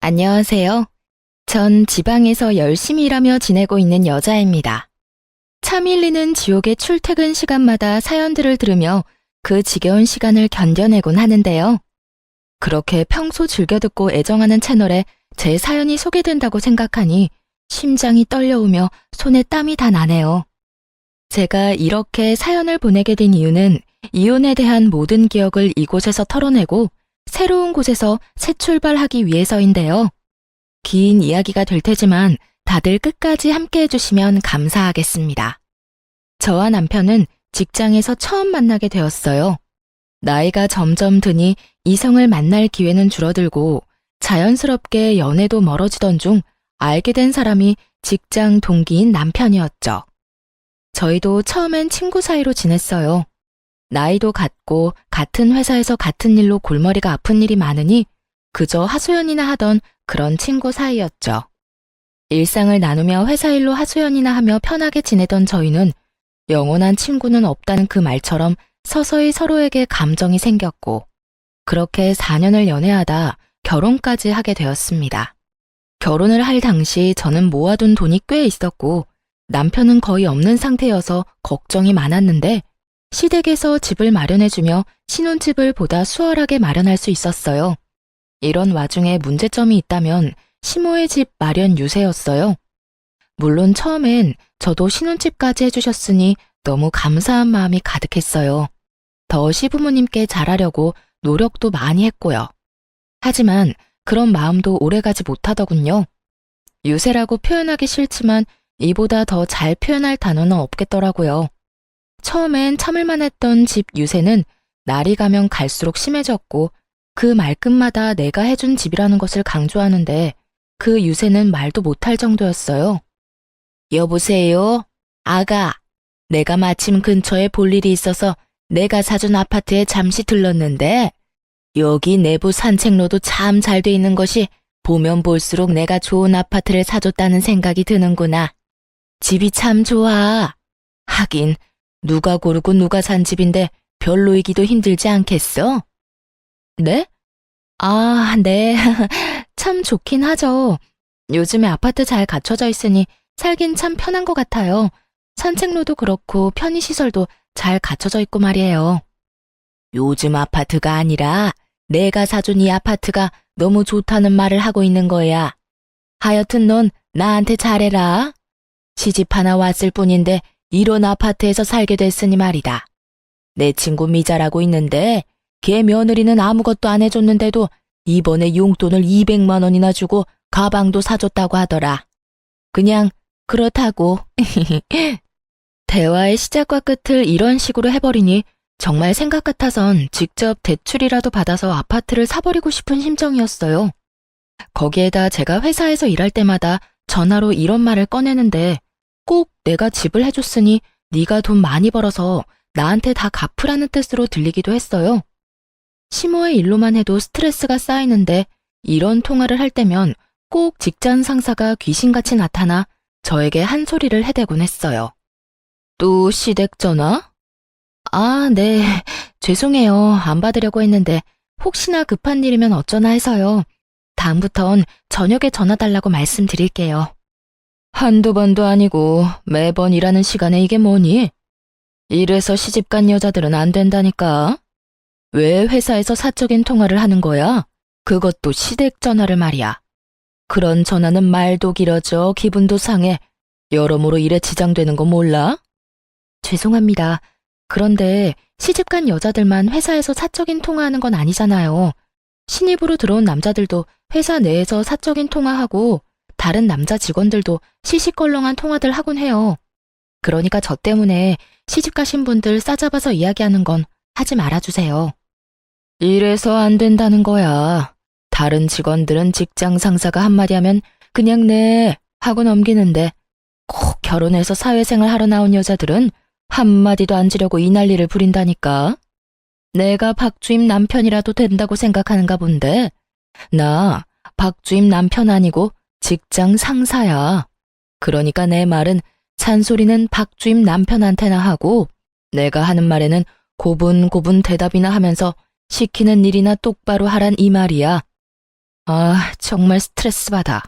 안녕하세요. 전 지방에서 열심히 일하며 지내고 있는 여자입니다. 차 밀리는 지옥의 출퇴근 시간마다 사연들을 들으며 그 지겨운 시간을 견뎌내곤 하는데요. 그렇게 평소 즐겨 듣고 애정하는 채널에 제 사연이 소개된다고 생각하니 심장이 떨려오며 손에 땀이 다 나네요. 제가 이렇게 사연을 보내게 된 이유는 이혼에 대한 모든 기억을 이곳에서 털어내고 새로운 곳에서 새 출발하기 위해서인데요. 긴 이야기가 될 테지만 다들 끝까지 함께 해주시면 감사하겠습니다. 저와 남편은 직장에서 처음 만나게 되었어요. 나이가 점점 드니 이성을 만날 기회는 줄어들고 자연스럽게 연애도 멀어지던 중 알게 된 사람이 직장 동기인 남편이었죠. 저희도 처음엔 친구 사이로 지냈어요. 나이도 같고 같은 회사에서 같은 일로 골머리가 아픈 일이 많으니 그저 하소연이나 하던 그런 친구 사이였죠. 일상을 나누며 회사 일로 하소연이나 하며 편하게 지내던 저희는 영원한 친구는 없다는 그 말처럼 서서히 서로에게 감정이 생겼고 그렇게 4년을 연애하다 결혼까지 하게 되었습니다. 결혼을 할 당시 저는 모아둔 돈이 꽤 있었고 남편은 거의 없는 상태여서 걱정이 많았는데 시댁에서 집을 마련해주며 신혼집을 보다 수월하게 마련할 수 있었어요. 이런 와중에 문제점이 있다면 시모의 집 마련 유세였어요. 물론 처음엔 저도 신혼집까지 해주셨으니 너무 감사한 마음이 가득했어요. 더 시부모님께 잘하려고 노력도 많이 했고요. 하지만 그런 마음도 오래가지 못하더군요. 유세라고 표현하기 싫지만 이보다 더 잘 표현할 단어는 없겠더라고요. 처음엔 참을만 했던 집 유세는 날이 가면 갈수록 심해졌고 그 말끝마다 내가 해준 집이라는 것을 강조하는데 그 유세는 말도 못할 정도였어요. 여보세요? 아가, 내가 마침 근처에 볼 일이 있어서 내가 사준 아파트에 잠시 들렀는데 여기 내부 산책로도 참 잘 돼 있는 것이 보면 볼수록 내가 좋은 아파트를 사줬다는 생각이 드는구나. 집이 참 좋아. 하긴 누가 고르고 누가 산 집인데 별로이기도 힘들지 않겠어? 네? 아, 네. 참 좋긴 하죠. 요즘에 아파트 잘 갖춰져 있으니 살긴 참 편한 것 같아요. 산책로도 그렇고 편의시설도 잘 갖춰져 있고 말이에요. 요즘 아파트가 아니라 내가 사준 이 아파트가 너무 좋다는 말을 하고 있는 거야. 하여튼 넌 나한테 잘해라. 시집 하나 왔을 뿐인데 이런 아파트에서 살게 됐으니 말이다. 내 친구 미자라고 있는데 걔 며느리는 아무것도 안 해줬는데도 이번에 용돈을 200만 원이나 주고 가방도 사줬다고 하더라. 그냥 그렇다고. 대화의 시작과 끝을 이런 식으로 해버리니 정말 생각 같아선 직접 대출이라도 받아서 아파트를 사버리고 싶은 심정이었어요. 거기에다 제가 회사에서 일할 때마다 전화로 이런 말을 꺼내는데 꼭 내가 집을 해줬으니 네가 돈 많이 벌어서 나한테 다 갚으라는 뜻으로 들리기도 했어요. 시모의 일로만 해도 스트레스가 쌓이는데 이런 통화를 할 때면 꼭 직장 상사가 귀신같이 나타나 저에게 한 소리를 해대곤 했어요. 또 시댁 전화? 아, 네. 죄송해요. 안 받으려고 했는데 혹시나 급한 일이면 어쩌나 해서요. 다음부턴 저녁에 전화 달라고 말씀드릴게요. 한두 번도 아니고 매번 일하는 시간에 이게 뭐니? 이래서 시집간 여자들은 안 된다니까. 왜 회사에서 사적인 통화를 하는 거야? 그것도 시댁 전화를 말이야. 그런 전화는 말도 길어져 기분도 상해. 여러모로 일에 지장되는 거 몰라? 죄송합니다. 그런데 시집간 여자들만 회사에서 사적인 통화하는 건 아니잖아요. 신입으로 들어온 남자들도 회사 내에서 사적인 통화하고 다른 남자 직원들도 시시껄렁한 통화들 하곤 해요. 그러니까 저 때문에 시집가신 분들 싸잡아서 이야기하는 건 하지 말아주세요. 이래서 안 된다는 거야. 다른 직원들은 직장 상사가 한마디 하면 그냥 네 하고 넘기는데 꼭 결혼해서 사회생활 하러 나온 여자들은 한마디도 안 지려고 이 난리를 부린다니까. 내가 박주임 남편이라도 된다고 생각하는가 본데 나 박주임 남편 아니고 직장 상사야. 그러니까 내 말은 잔소리는 박주임 남편한테나 하고 내가 하는 말에는 고분고분 대답이나 하면서 시키는 일이나 똑바로 하란 이 말이야. 아, 정말 스트레스 받아.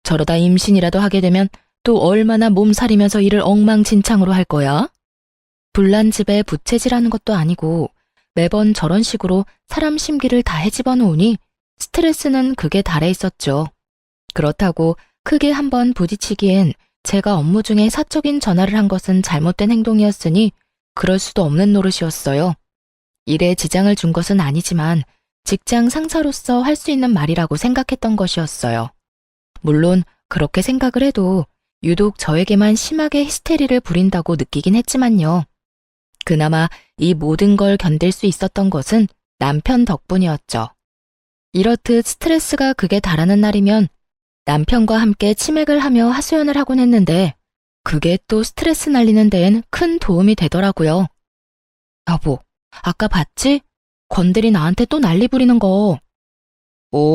저러다 임신이라도 하게 되면 또 얼마나 몸살이면서 일을 엉망진창으로 할 거야? 불난 집에 부채질하는 것도 아니고 매번 저런 식으로 사람 심기를 다 헤집어 놓으니 스트레스는 극에 달해 있었죠. 그렇다고 크게 한번 부딪히기엔 제가 업무 중에 사적인 전화를 한 것은 잘못된 행동이었으니 그럴 수도 없는 노릇이었어요. 일에 지장을 준 것은 아니지만 직장 상사로서 할 수 있는 말이라고 생각했던 것이었어요. 물론 그렇게 생각을 해도 유독 저에게만 심하게 히스테리를 부린다고 느끼긴 했지만요. 그나마 이 모든 걸 견딜 수 있었던 것은 남편 덕분이었죠. 이렇듯 스트레스가 극에 달하는 날이면 남편과 함께 치맥을 하며 하소연을 하곤 했는데 그게 또 스트레스 날리는 데엔 큰 도움이 되더라고요. 여보, 아까 봤지? 건들이 나한테 또 난리 부리는 거.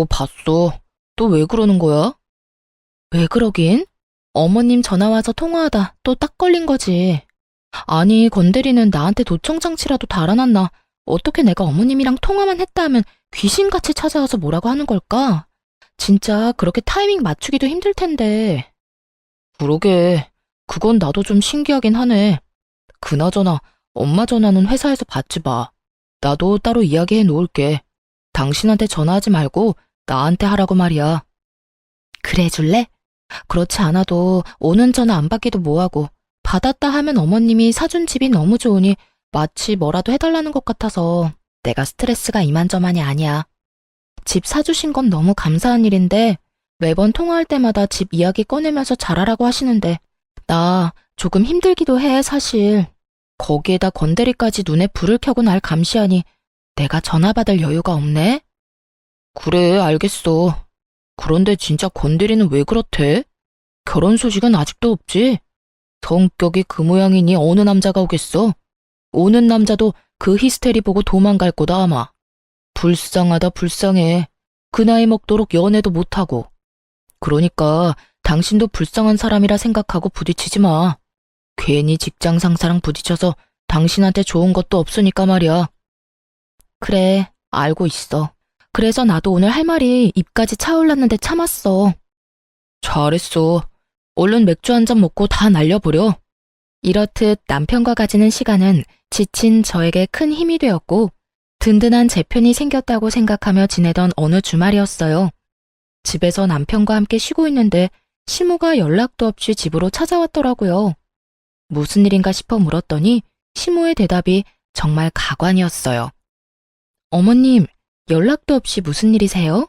봤어. 또 왜 그러는 거야? 왜 그러긴? 어머님 전화 와서 통화하다 또 딱 걸린 거지. 아니, 건대리는 나한테 도청장치라도 달아놨나? 어떻게 내가 어머님이랑 통화만 했다 하면 귀신같이 찾아와서 뭐라고 하는 걸까? 진짜 그렇게 타이밍 맞추기도 힘들 텐데. 그러게, 그건 나도 좀 신기하긴 하네. 그나저나 엄마 전화는 회사에서 받지 마. 나도 따로 이야기해 놓을게. 당신한테 전화하지 말고 나한테 하라고 말이야. 그래 줄래? 그렇지 않아도 오는 전화 안 받기도 뭐하고 받았다 하면 어머님이 사준 집이 너무 좋으니 마치 뭐라도 해달라는 것 같아서 내가 스트레스가 이만저만이 아니야. 집 사주신 건 너무 감사한 일인데 매번 통화할 때마다 집 이야기 꺼내면서 잘하라고 하시는데 나 조금 힘들기도 해 사실. 거기에다 건드리까지 눈에 불을 켜고 날 감시하니 내가 전화 받을 여유가 없네? 그래, 알겠어. 그런데 진짜 건드리는 왜 그렇대? 결혼 소식은 아직도 없지? 성격이 그 모양이니 어느 남자가 오겠어? 오는 남자도 그 히스테리 보고 도망갈 거다 아마. 불쌍하다 불쌍해. 그 나이 먹도록 연애도 못하고. 그러니까 당신도 불쌍한 사람이라 생각하고 부딪히지 마. 괜히 직장 상사랑 부딪혀서 당신한테 좋은 것도 없으니까 말이야. 그래, 알고 있어. 그래서 나도 오늘 할 말이 입까지 차올랐는데 참았어. 잘했어. 얼른 맥주 한 잔 먹고 다 날려버려. 이렇듯 남편과 가지는 시간은 지친 저에게 큰 힘이 되었고 든든한 제 편이 생겼다고 생각하며 지내던 어느 주말이었어요. 집에서 남편과 함께 쉬고 있는데 시모가 연락도 없이 집으로 찾아왔더라고요. 무슨 일인가 싶어 물었더니 시모의 대답이 정말 가관이었어요. 어머님, 연락도 없이 무슨 일이세요?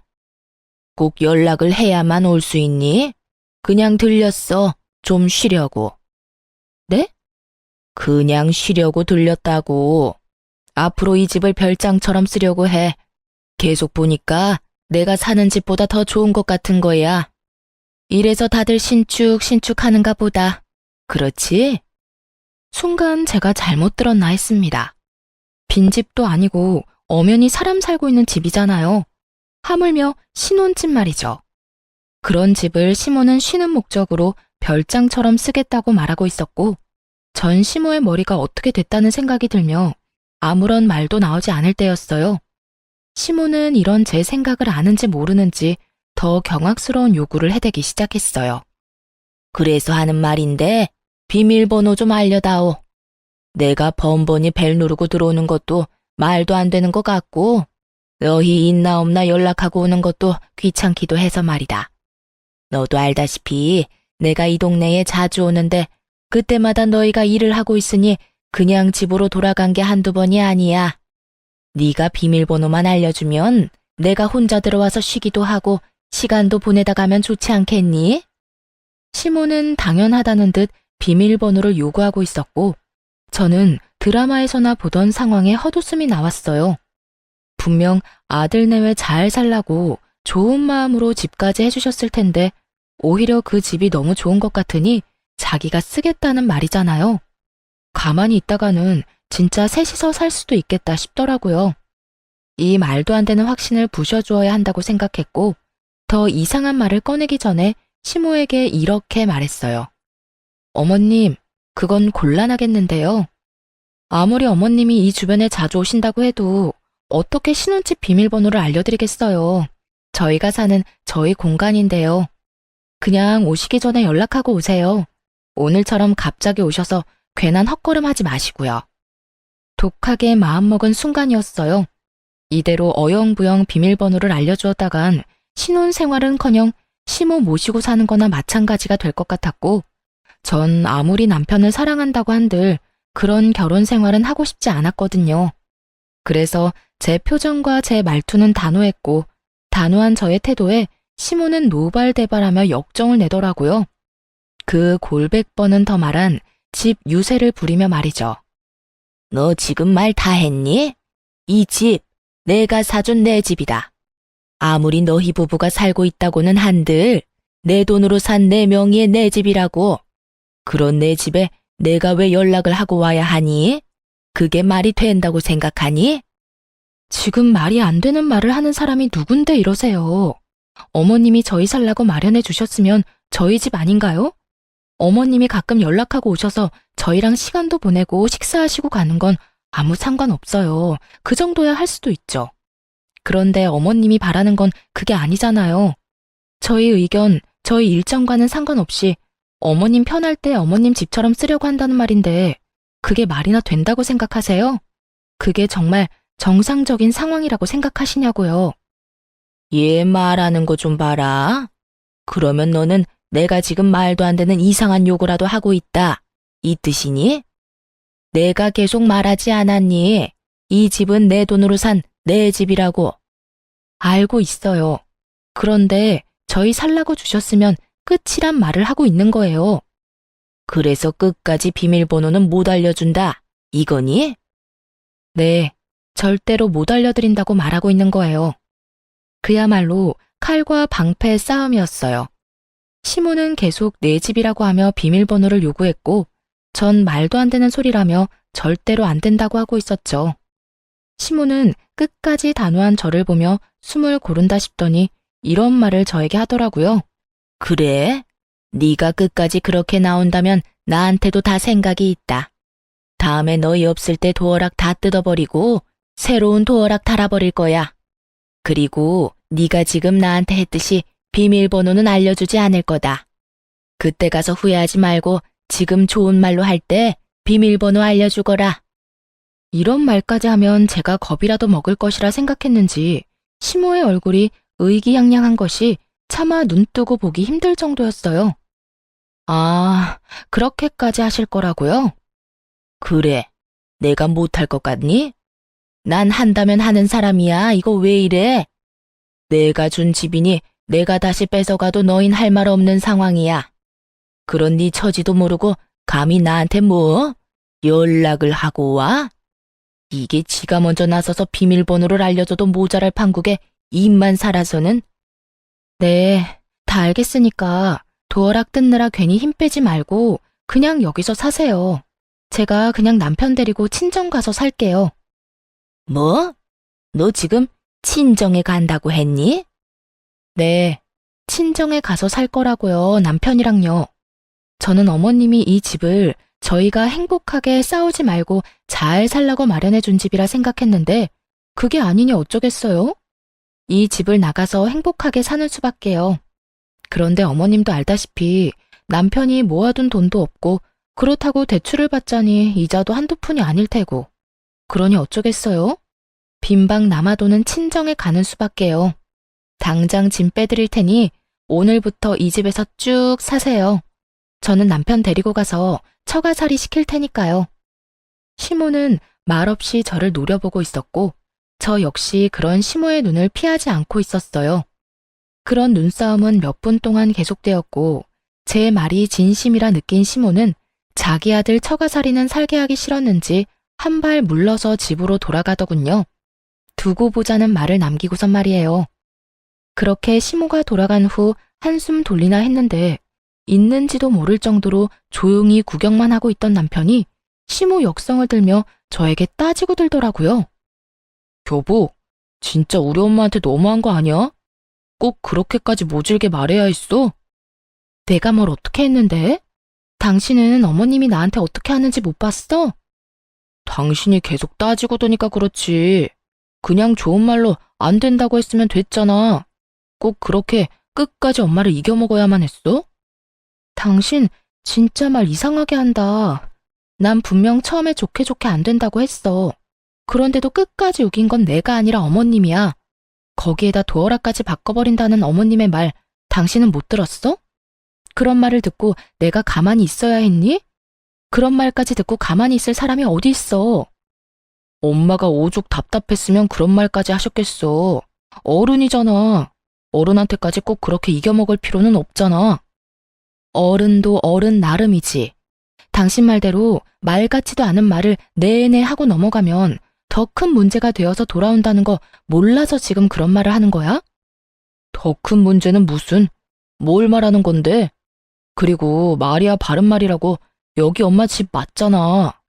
꼭 연락을 해야만 올 수 있니? 그냥 들렸어. 좀 쉬려고. 네? 그냥 쉬려고 들렸다고. 앞으로 이 집을 별장처럼 쓰려고 해. 계속 보니까 내가 사는 집보다 더 좋은 것 같은 거야. 이래서 다들 신축 하는가 보다. 그렇지? 순간 제가 잘못 들었나 했습니다. 빈집도 아니고 엄연히 사람 살고 있는 집이잖아요. 하물며 신혼집 말이죠. 그런 집을 시모는 쉬는 목적으로 별장처럼 쓰겠다고 말하고 있었고 전 시모의 머리가 어떻게 됐다는 생각이 들며 아무런 말도 나오지 않을 때였어요. 시모는 이런 제 생각을 아는지 모르는지 더 경악스러운 요구를 해대기 시작했어요. 그래서 하는 말인데 비밀번호 좀 알려다오. 내가 번번이 벨 누르고 들어오는 것도 말도 안 되는 것 같고 너희 있나 없나 연락하고 오는 것도 귀찮기도 해서 말이다. 너도 알다시피 내가 이 동네에 자주 오는데 그때마다 너희가 일을 하고 있으니 그냥 집으로 돌아간 게 한두 번이 아니야. 네가 비밀번호만 알려주면 내가 혼자 들어와서 쉬기도 하고 시간도 보내다 가면 좋지 않겠니? 시모는 당연하다는 듯 비밀번호를 요구하고 있었고 저는 드라마에서나 보던 상황에 헛웃음이 나왔어요. 분명 아들 내외 잘 살라고 좋은 마음으로 집까지 해주셨을 텐데 오히려 그 집이 너무 좋은 것 같으니 자기가 쓰겠다는 말이잖아요. 가만히 있다가는 진짜 셋이서 살 수도 있겠다 싶더라고요. 이 말도 안 되는 확신을 부셔주어야 한다고 생각했고 더 이상한 말을 꺼내기 전에 시모에게 이렇게 말했어요. 어머님, 그건 곤란하겠는데요. 아무리 어머님이 이 주변에 자주 오신다고 해도 어떻게 신혼집 비밀번호를 알려드리겠어요. 저희가 사는 저희 공간인데요. 그냥 오시기 전에 연락하고 오세요. 오늘처럼 갑자기 오셔서 괜한 헛걸음 하지 마시고요. 독하게 마음먹은 순간이었어요. 이대로 어영부영 비밀번호를 알려주었다간 신혼생활은커녕 시모 모시고 사는 거나 마찬가지가 될 것 같았고, 전 아무리 남편을 사랑한다고 한들 그런 결혼 생활은 하고 싶지 않았거든요. 그래서 제 표정과 제 말투는 단호했고, 단호한 저의 태도에 시모는 노발대발하며 역정을 내더라고요. 그 골백번은 더 말한 집 유세를 부리며 말이죠. 너 지금 말 다 했니? 이 집 내가 사준 내 집이다. 아무리 너희 부부가 살고 있다고는 한들 내 돈으로 산 내 명의의 내 집이라고. 그런 내 집에 내가 왜 연락을 하고 와야 하니? 그게 말이 된다고 생각하니? 지금 말이 안 되는 말을 하는 사람이 누군데 이러세요. 어머님이 저희 살라고 마련해 주셨으면 저희 집 아닌가요? 어머님이 가끔 연락하고 오셔서 저희랑 시간도 보내고 식사하시고 가는 건 아무 상관없어요. 그 정도야 할 수도 있죠. 그런데 어머님이 바라는 건 그게 아니잖아요. 저희 의견, 저희 일정과는 상관없이 어머님 편할 때 어머님 집처럼 쓰려고 한다는 말인데 그게 말이나 된다고 생각하세요? 그게 정말 정상적인 상황이라고 생각하시냐고요. 얘 말하는 거 좀 봐라. 그러면 너는 내가 지금 말도 안 되는 이상한 요구라도 하고 있다. 이 뜻이니? 내가 계속 말하지 않았니? 이 집은 내 돈으로 산 내 집이라고. 알고 있어요. 그런데 저희 살라고 주셨으면 끝이란 말을 하고 있는 거예요. 그래서 끝까지 비밀번호는 못 알려준다. 이거니? 네, 절대로 못 알려드린다고 말하고 있는 거예요. 그야말로 칼과 방패의 싸움이었어요. 시모는 계속 내 집이라고 하며 비밀번호를 요구했고, 전 말도 안 되는 소리라며 절대로 안 된다고 하고 있었죠. 시모는 끝까지 단호한 저를 보며 숨을 고른다 싶더니 이런 말을 저에게 하더라고요. 그래? 네가 끝까지 그렇게 나온다면 나한테도 다 생각이 있다. 다음에 너희 없을 때 도어락 다 뜯어버리고 새로운 도어락 달아버릴 거야. 그리고 네가 지금 나한테 했듯이 비밀번호는 알려주지 않을 거다. 그때 가서 후회하지 말고 지금 좋은 말로 할 때 비밀번호 알려주거라. 이런 말까지 하면 제가 겁이라도 먹을 것이라 생각했는지 시모의 얼굴이 의기양양한 것이 차마 눈 뜨고 보기 힘들 정도였어요. 아, 그렇게까지 하실 거라고요? 그래, 내가 못할 것 같니? 난 한다면 하는 사람이야. 이거 왜 이래? 내가 준 집이니 내가 다시 뺏어가도 너흰 할 말 없는 상황이야. 그런 네 처지도 모르고 감히 나한테 뭐? 연락을 하고 와? 이게 지가 먼저 나서서 비밀번호를 알려줘도 모자랄 판국에 입만 살아서는? 네, 다 알겠으니까 도어락 뜯느라 괜히 힘 빼지 말고 그냥 여기서 사세요. 제가 그냥 남편 데리고 친정 가서 살게요. 뭐? 너 지금 친정에 간다고 했니? 네, 친정에 가서 살 거라고요, 남편이랑요. 저는 어머님이 이 집을 저희가 행복하게 싸우지 말고 잘 살라고 마련해 준 집이라 생각했는데 그게 아니니 어쩌겠어요? 이 집을 나가서 행복하게 사는 수밖에요. 그런데 어머님도 알다시피 남편이 모아둔 돈도 없고 그렇다고 대출을 받자니 이자도 한두 푼이 아닐 테고. 그러니 어쩌겠어요? 빈방 남아도는 친정에 가는 수밖에요. 당장 짐 빼드릴 테니 오늘부터 이 집에서 쭉 사세요. 저는 남편 데리고 가서 처가살이 시킬 테니까요. 시모는 말없이 저를 노려보고 있었고 저 역시 그런 시모의 눈을 피하지 않고 있었어요. 그런 눈싸움은 몇 분 동안 계속되었고 제 말이 진심이라 느낀 시모는 자기 아들 처가살이는 살게 하기 싫었는지 한 발 물러서 집으로 돌아가더군요. 두고 보자는 말을 남기고선 말이에요. 그렇게 시모가 돌아간 후 한숨 돌리나 했는데 있는지도 모를 정도로 조용히 구경만 하고 있던 남편이 시모 역성을 들며 저에게 따지고 들더라고요. 여보, 진짜 우리 엄마한테 너무한 거 아니야? 꼭 그렇게까지 모질게 말해야 했어? 내가 뭘 어떻게 했는데? 당신은 어머님이 나한테 어떻게 하는지 못 봤어? 당신이 계속 따지고 드니까 그렇지. 그냥 좋은 말로 안 된다고 했으면 됐잖아. 꼭 그렇게 끝까지 엄마를 이겨먹어야만 했어? 당신 진짜 말 이상하게 한다. 난 분명 처음에 좋게 좋게 안 된다고 했어. 그런데도 끝까지 우긴 건 내가 아니라 어머님이야. 거기에다 도어락까지 바꿔버린다는 어머님의 말 당신은 못 들었어? 그런 말을 듣고 내가 가만히 있어야 했니? 그런 말까지 듣고 가만히 있을 사람이 어디 있어? 엄마가 오죽 답답했으면 그런 말까지 하셨겠어. 어른이잖아. 어른한테까지 꼭 그렇게 이겨먹을 필요는 없잖아. 어른도 어른 나름이지. 당신 말대로 말 같지도 않은 말을 내내 하고 넘어가면 더 큰 문제가 되어서 돌아온다는 거 몰라서 지금 그런 말을 하는 거야? 더 큰 문제는 무슨? 뭘 말하는 건데? 그리고 말이야 바른 말이라고 여기 엄마 집 맞잖아.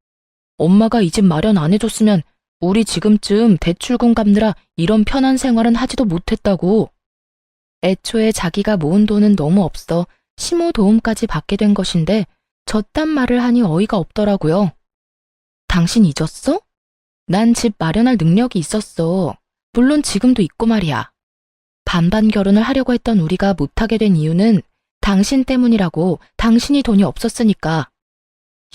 엄마가 이 집 마련 안 해줬으면 우리 지금쯤 대출금 갚느라 이런 편한 생활은 하지도 못했다고. 애초에 자기가 모은 돈은 너무 없어 시모 도움까지 받게 된 것인데 저딴 말을 하니 어이가 없더라고요. 당신 잊었어? 난 집 마련할 능력이 있었어. 물론 지금도 있고 말이야. 반반 결혼을 하려고 했던 우리가 못하게 된 이유는 당신 때문이라고. 당신이 돈이 없었으니까.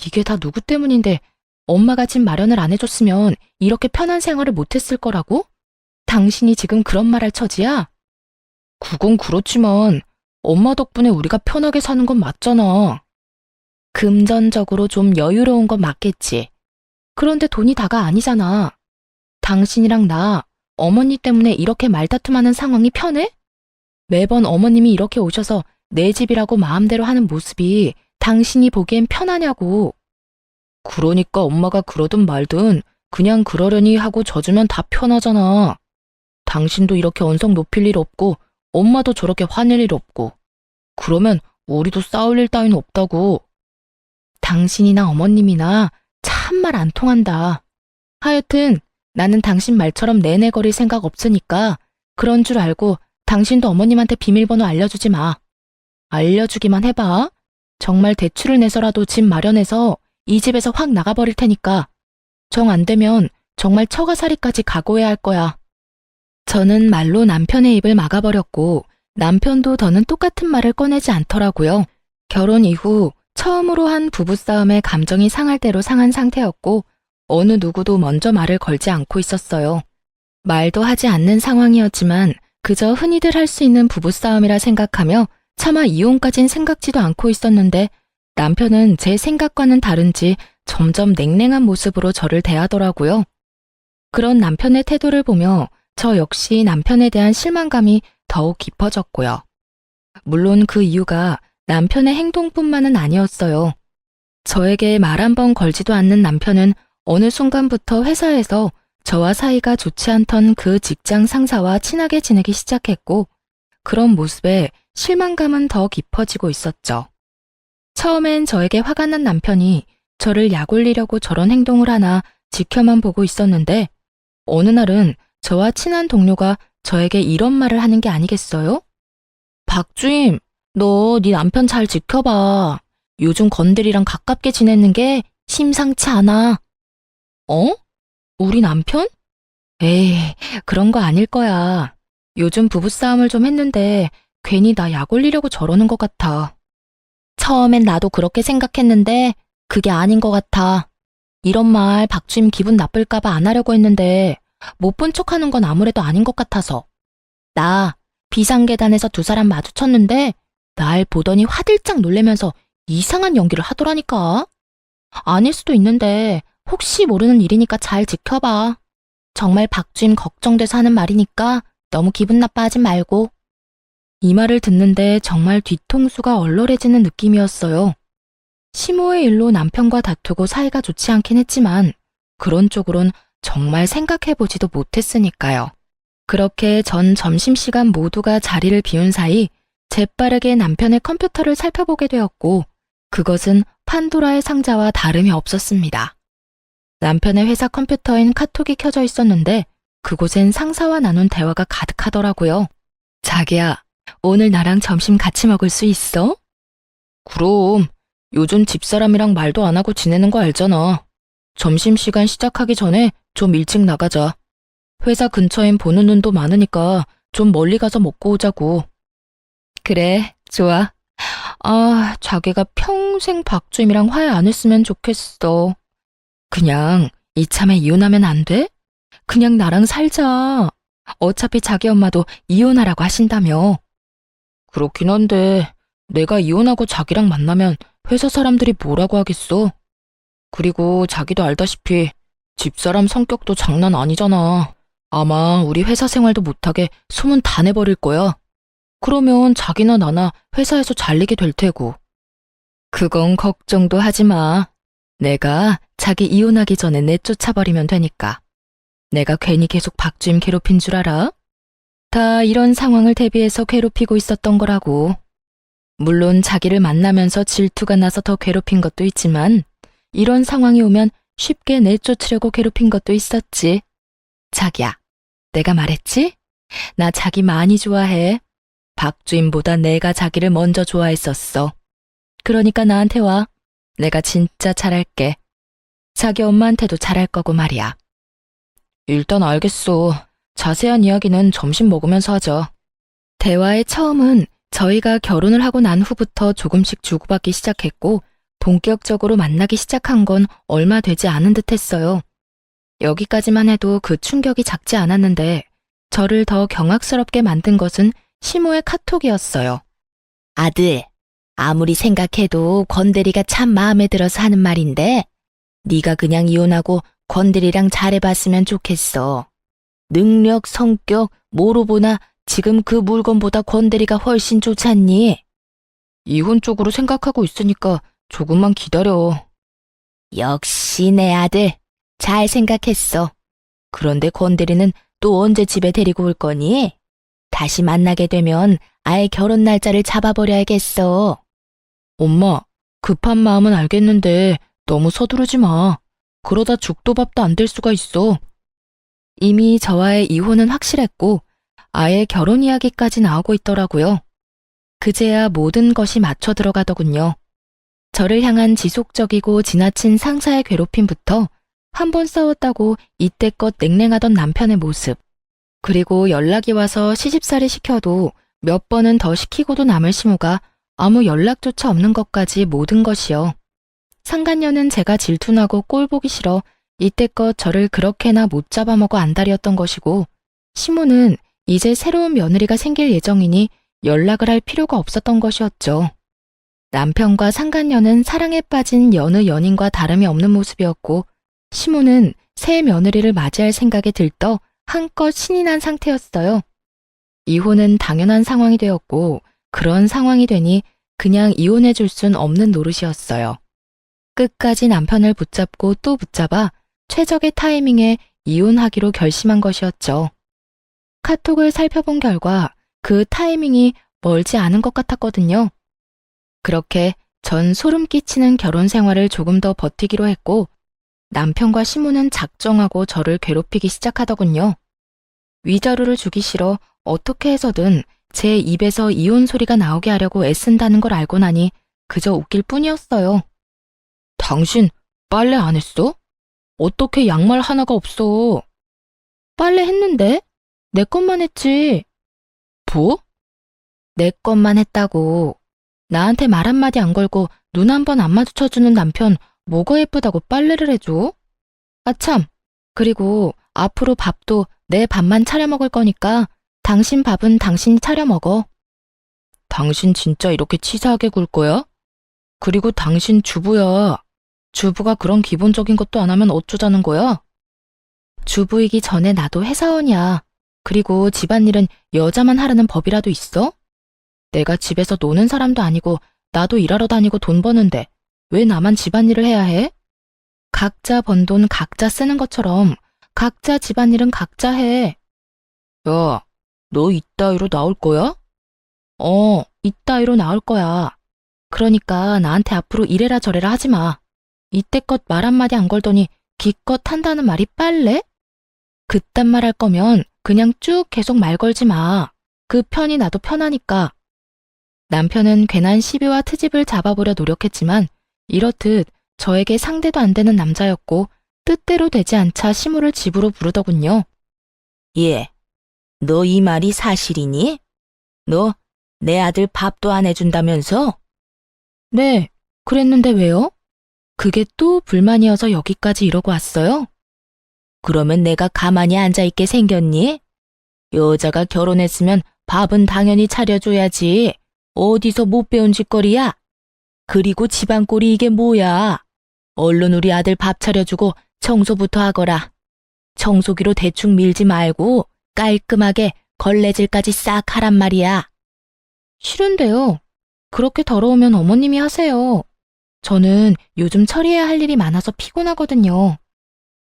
이게 다 누구 때문인데 엄마가 집 마련을 안 해줬으면 이렇게 편한 생활을 못했을 거라고? 당신이 지금 그런 말 할 처지야? 그건 그렇지만 엄마 덕분에 우리가 편하게 사는 건 맞잖아. 금전적으로 좀 여유로운 건 맞겠지. 그런데 돈이 다가 아니잖아. 당신이랑 나, 어머니 때문에 이렇게 말다툼하는 상황이 편해? 매번 어머님이 이렇게 오셔서 내 집이라고 마음대로 하는 모습이 당신이 보기엔 편하냐고. 그러니까 엄마가 그러든 말든 그냥 그러려니 하고 져주면 다 편하잖아. 당신도 이렇게 언성 높일 일 없고 엄마도 저렇게 화낼 일 없고. 그러면 우리도 싸울 일 따윈 없다고. 당신이나 어머님이나 참말 안 통한다. 하여튼 나는 당신 말처럼 내내거릴 생각 없으니까 그런 줄 알고 당신도 어머님한테 비밀번호 알려주지 마. 알려주기만 해봐. 정말 대출을 내서라도 집 마련해서 이 집에서 확 나가버릴 테니까. 정 안 되면 정말 처가살이까지 각오해야 할 거야. 저는 말로 남편의 입을 막아버렸고 남편도 더는 똑같은 말을 꺼내지 않더라고요. 결혼 이후 처음으로 한 부부싸움에 감정이 상할 대로 상한 상태였고 어느 누구도 먼저 말을 걸지 않고 있었어요. 말도 하지 않는 상황이었지만 그저 흔히들 할 수 있는 부부싸움이라 생각하며 차마 이혼까진 생각지도 않고 있었는데 남편은 제 생각과는 다른지 점점 냉랭한 모습으로 저를 대하더라고요. 그런 남편의 태도를 보며 저 역시 남편에 대한 실망감이 더욱 깊어졌고요. 물론 그 이유가 남편의 행동뿐만은 아니었어요. 저에게 말 한 번 걸지도 않는 남편은 어느 순간부터 회사에서 저와 사이가 좋지 않던 그 직장 상사와 친하게 지내기 시작했고 그런 모습에 실망감은 더 깊어지고 있었죠. 처음엔 저에게 화가 난 남편이 저를 약올리려고 저런 행동을 하나 지켜만 보고 있었는데 어느 날은 저와 친한 동료가 저에게 이런 말을 하는 게 아니겠어요? 박주임, 너 네 남편 잘 지켜봐. 요즘 건들이랑 가깝게 지내는 게 심상치 않아. 어? 우리 남편? 에이, 그런 거 아닐 거야. 요즘 부부싸움을 좀 했는데 괜히 나 약 올리려고 저러는 것 같아. 처음엔 나도 그렇게 생각했는데 그게 아닌 것 같아. 이런 말 박주임 기분 나쁠까 봐 안 하려고 했는데 못 본 척하는 건 아무래도 아닌 것 같아서. 나 비상계단에서 두 사람 마주쳤는데 날 보더니 화들짝 놀래면서 이상한 연기를 하더라니까. 아닐 수도 있는데 혹시 모르는 일이니까 잘 지켜봐. 정말 박주임 걱정돼서 하는 말이니까 너무 기분 나빠하지 말고. 이 말을 듣는데 정말 뒤통수가 얼얼해지는 느낌이었어요. 시모의 일로 남편과 다투고 사이가 좋지 않긴 했지만 그런 쪽으론 정말 생각해보지도 못했으니까요. 그렇게 전 점심시간 모두가 자리를 비운 사이 재빠르게 남편의 컴퓨터를 살펴보게 되었고 그것은 판도라의 상자와 다름이 없었습니다. 남편의 회사 컴퓨터엔 카톡이 켜져 있었는데 그곳엔 상사와 나눈 대화가 가득하더라고요. 자기야, 오늘 나랑 점심 같이 먹을 수 있어? 그럼, 요즘 집사람이랑 말도 안 하고 지내는 거 알잖아. 점심시간 시작하기 전에 좀 일찍 나가자. 회사 근처엔 보는 눈도 많으니까 좀 멀리 가서 먹고 오자고. 그래, 좋아. 아, 자기가 평생 박주임이랑 화해 안 했으면 좋겠어. 그냥 이참에 이혼하면 안 돼? 그냥 나랑 살자. 어차피 자기 엄마도 이혼하라고 하신다며. 그렇긴 한데 내가 이혼하고 자기랑 만나면 회사 사람들이 뭐라고 하겠어? 그리고 자기도 알다시피 집사람 성격도 장난 아니잖아. 아마 우리 회사 생활도 못하게 소문 다 내버릴 거야. 그러면 자기나 나나 회사에서 잘리게 될 테고. 그건 걱정도 하지 마. 내가 자기 이혼하기 전에 내쫓아버리면 되니까. 내가 괜히 계속 박주임 괴롭힌 줄 알아? 다 이런 상황을 대비해서 괴롭히고 있었던 거라고. 물론 자기를 만나면서 질투가 나서 더 괴롭힌 것도 있지만 이런 상황이 오면 쉽게 내쫓으려고 괴롭힌 것도 있었지. 자기야, 내가 말했지? 나 자기 많이 좋아해. 박주임보다 내가 자기를 먼저 좋아했었어. 그러니까 나한테 와. 내가 진짜 잘할게. 자기 엄마한테도 잘할 거고 말이야. 일단 알겠어. 자세한 이야기는 점심 먹으면서 하자. 대화의 처음은 저희가 결혼을 하고 난 후부터 조금씩 주고받기 시작했고 본격적으로 만나기 시작한 건 얼마 되지 않은 듯 했어요. 여기까지만 해도 그 충격이 작지 않았는데 저를 더 경악스럽게 만든 것은 시모의 카톡이었어요. 아들, 아무리 생각해도 권대리가 참 마음에 들어서 하는 말인데 네가 그냥 이혼하고 권대리랑 잘해봤으면 좋겠어. 능력, 성격, 뭐로 보나 지금 그 물건보다 권대리가 훨씬 좋잖니? 이혼 쪽으로 생각하고 있으니까 조금만 기다려. 역시 내 아들, 잘 생각했어. 그런데 권대리는 또 언제 집에 데리고 올 거니? 다시 만나게 되면 아예 결혼 날짜를 잡아버려야겠어. 엄마, 급한 마음은 알겠는데 너무 서두르지 마. 그러다 죽도 밥도 안 될 수가 있어. 이미 저와의 이혼은 확실했고 아예 결혼 이야기까지 나오고 있더라고요. 그제야 모든 것이 맞춰 들어가더군요. 저를 향한 지속적이고 지나친 상사의 괴롭힘부터 한 번 싸웠다고 이때껏 냉랭하던 남편의 모습, 그리고 연락이 와서 시집살이 시켜도 몇 번은 더 시키고도 남을 시모가 아무 연락조차 없는 것까지 모든 것이요. 상간녀는 제가 질투나고 꼴 보기 싫어 이때껏 저를 그렇게나 못 잡아먹어 안달이었던 것이고, 시모는 이제 새로운 며느리가 생길 예정이니 연락을 할 필요가 없었던 것이었죠. 남편과 상간녀는 사랑에 빠진 여느 연인과 다름이 없는 모습이었고, 시모는 새 며느리를 맞이할 생각에 들떠 한껏 신이 난 상태였어요. 이혼은 당연한 상황이 되었고, 그런 상황이 되니 그냥 이혼해 줄 순 없는 노릇이었어요. 끝까지 남편을 붙잡고 또 붙잡아 최적의 타이밍에 이혼하기로 결심한 것이었죠. 카톡을 살펴본 결과 그 타이밍이 멀지 않은 것 같았거든요. 그렇게 전 소름 끼치는 결혼 생활을 조금 더 버티기로 했고, 남편과 시모는 작정하고 저를 괴롭히기 시작하더군요. 위자료를 주기 싫어 어떻게 해서든 제 입에서 이혼 소리가 나오게 하려고 애쓴다는 걸 알고 나니 그저 웃길 뿐이었어요. 당신 빨래 안 했어? 어떻게 양말 하나가 없어? 빨래 했는데? 내 것만 했지. 뭐? 내 것만 했다고. 나한테 말 한마디 안 걸고 눈 한 번 안 마주쳐주는 남편 뭐가 예쁘다고 빨래를 해줘? 아참, 그리고 앞으로 밥도 내 밥만 차려 먹을 거니까 당신 밥은 당신이 차려 먹어. 당신 진짜 이렇게 치사하게 굴 거야? 그리고 당신 주부야. 주부가 그런 기본적인 것도 안 하면 어쩌자는 거야? 주부이기 전에 나도 회사원이야. 그리고 집안일은 여자만 하라는 법이라도 있어? 내가 집에서 노는 사람도 아니고 나도 일하러 다니고 돈 버는데 왜 나만 집안일을 해야 해? 각자 번 돈 각자 쓰는 것처럼 각자 집안일은 각자 해. 야, 너 이따위로 나올 거야? 이따위로 나올 거야. 그러니까 나한테 앞으로 이래라 저래라 하지 마. 이때껏 말 한마디 안 걸더니 기껏 한다는 말이 빨래? 그딴 말 할 거면 그냥 쭉 계속 말 걸지 마. 그 편이 나도 편하니까. 남편은 괜한 시비와 트집을 잡아보려 노력했지만 이렇듯 저에게 상대도 안 되는 남자였고 뜻대로 되지 않자 시모를 집으로 부르더군요. 예, 너 이 말이 사실이니? 너 내 아들 밥도 안 해준다면서? 네, 그랬는데 왜요? 그게 또 불만이어서 여기까지 이러고 왔어요? 그러면 내가 가만히 앉아있게 생겼니? 여자가 결혼했으면 밥은 당연히 차려줘야지. 어디서 못 배운 짓거리야? 그리고 집안꼴이 이게 뭐야? 얼른 우리 아들 밥 차려주고 청소부터 하거라. 청소기로 대충 밀지 말고 깔끔하게 걸레질까지 싹 하란 말이야. 싫은데요. 그렇게 더러우면 어머님이 하세요. 저는 요즘 처리해야 할 일이 많아서 피곤하거든요.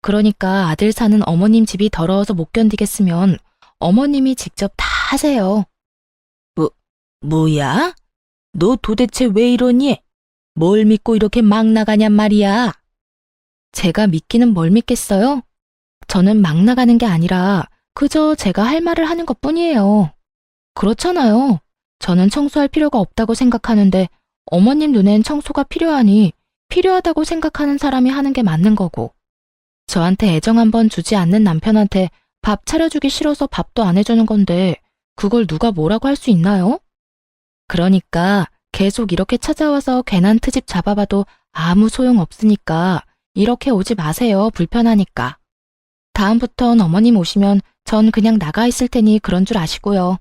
그러니까 아들 사는 어머님 집이 더러워서 못 견디겠으면 어머님이 직접 다 하세요. 뭐야? 너 도대체 왜 이러니? 뭘 믿고 이렇게 막 나가냔 말이야. 제가 믿기는 뭘 믿겠어요? 저는 막 나가는 게 아니라 그저 제가 할 말을 하는 것뿐이에요. 그렇잖아요. 저는 청소할 필요가 없다고 생각하는데 어머님 눈엔 청소가 필요하니 필요하다고 생각하는 사람이 하는 게 맞는 거고, 저한테 애정 한번 주지 않는 남편한테 밥 차려주기 싫어서 밥도 안 해주는 건데 그걸 누가 뭐라고 할 수 있나요? 그러니까 계속 이렇게 찾아와서 괜한 트집 잡아봐도 아무 소용 없으니까 이렇게 오지 마세요. 불편하니까. 다음부턴 어머님 오시면 전 그냥 나가 있을 테니 그런 줄 아시고요.